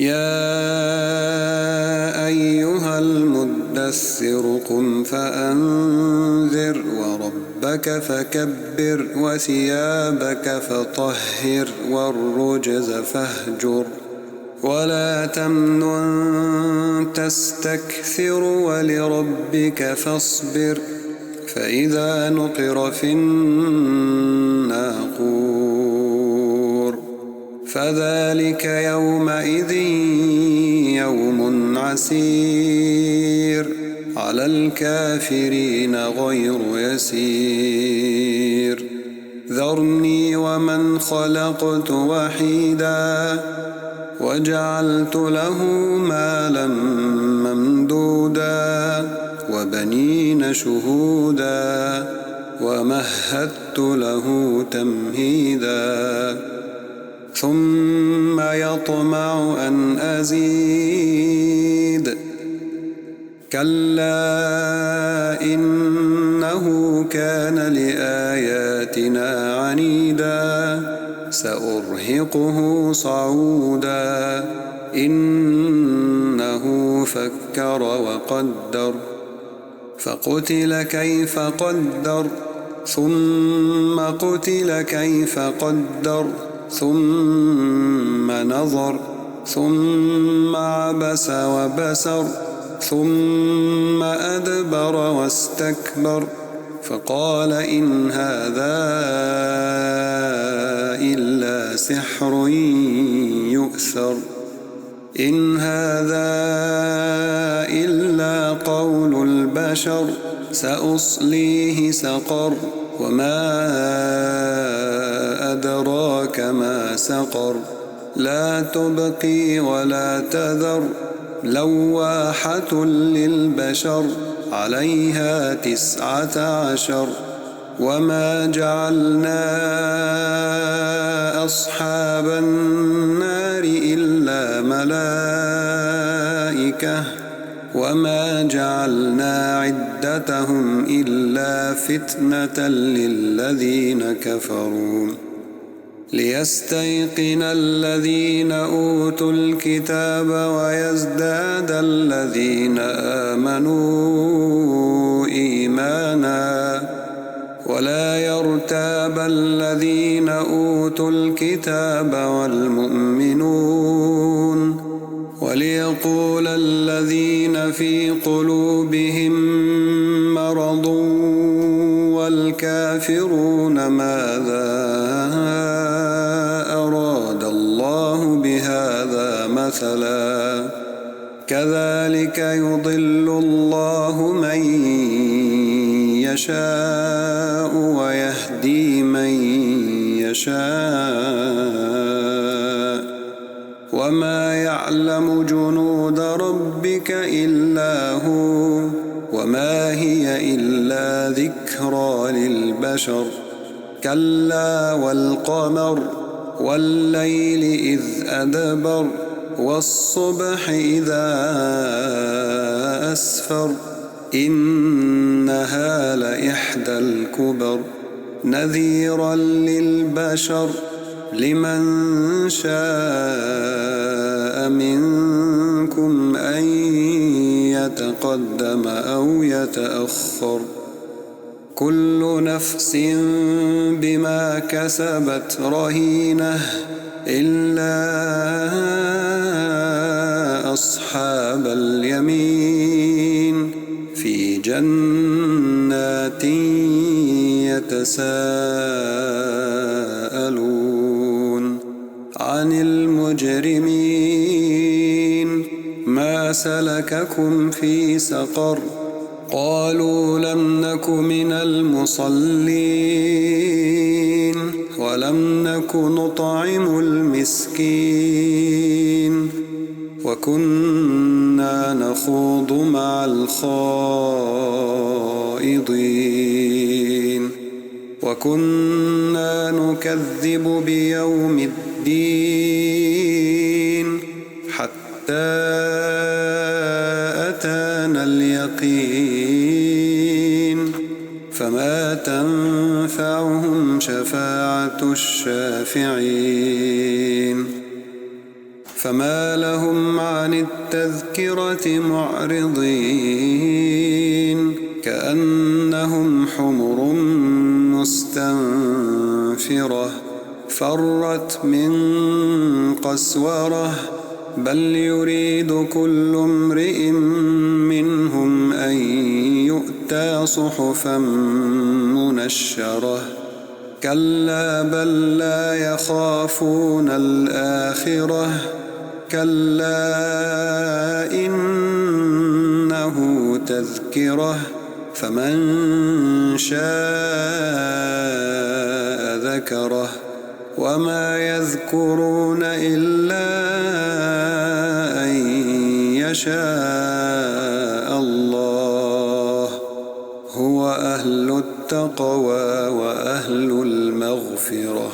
يا أيها المدثر قم فأنذر وربك فكبر وثيابك فطهر والرجز فاهجر ولا تمنن تستكثر ولربك فاصبر فإذا نقر في الناقور فذلك يومئذ يوم عسير على الكافرين غير يسير ذرني ومن خلقت وحيدا وجعلت له مالا ممدودا وبنين شهودا ومهدت له تمهيدا ثم يطمع أن أزيد كلا إنه كان لآياتنا عنيدا سأرهقه صعودا إنه فكر وقدر فقتل كيف قدر ثم قتل كيف قدر ثم نظر ثم عبس وبسر ثم أدبر واستكبر فقال إن هذا إلا سحر يؤثر إن هذا إلا قول البشر سأصليه سقر وما أدراك ما سقر لا تبقي ولا تذر لواحة للبشر عليها 19 وما جعلنا أصحاب النار إلا ملائكة وما جعلنا عدتهم إلا فتنة للذين كفروا ليستيقن الذين أوتوا الكتاب ويزداد الذين آمنوا إيمانا ولا يرتاب الذين أوتوا الكتاب والمؤمنون وليقول الذين في قلوبهم مرض والكافرون ماذا أراد الله بهذا مثلا كذلك يضل الله من يشاء ويهدي من يشاء وما يعلم جنود ربك إلا هو وما هي إلا ذكرى للبشر كلا والقمر والليل إذ أدبر والصبح إذا أسفر إنها لإحدى الكبر نذيرا للبشر لمن شاء منكم أن يتقدم أو يتأخر كل نفس بما كسبت رهينة إلا أصحاب اليمين في جنات يتساءلون عن المجرمين ما سلككم في سقر قالوا لم نك من المصلين ولم نك نطعم المسكين وكنا نخوض مع الخائضين وكنا نكذب بيوم الدين حتى أتانا اليقين فما تنفعهم شفاعة الشافعين فما لهم عن التذكرة معرضين كأنهم حمر مستنفرة فرت من قسورة بل يريد كل امرئ منهم أن يؤتى صحفا منشرة كلا بل لا يخافون الآخرة كلا إنه تذكرة فمن شاء ذكره وما يذكرون إلا أن يشاء الله هو أهل التقوى وأهل المغفرة.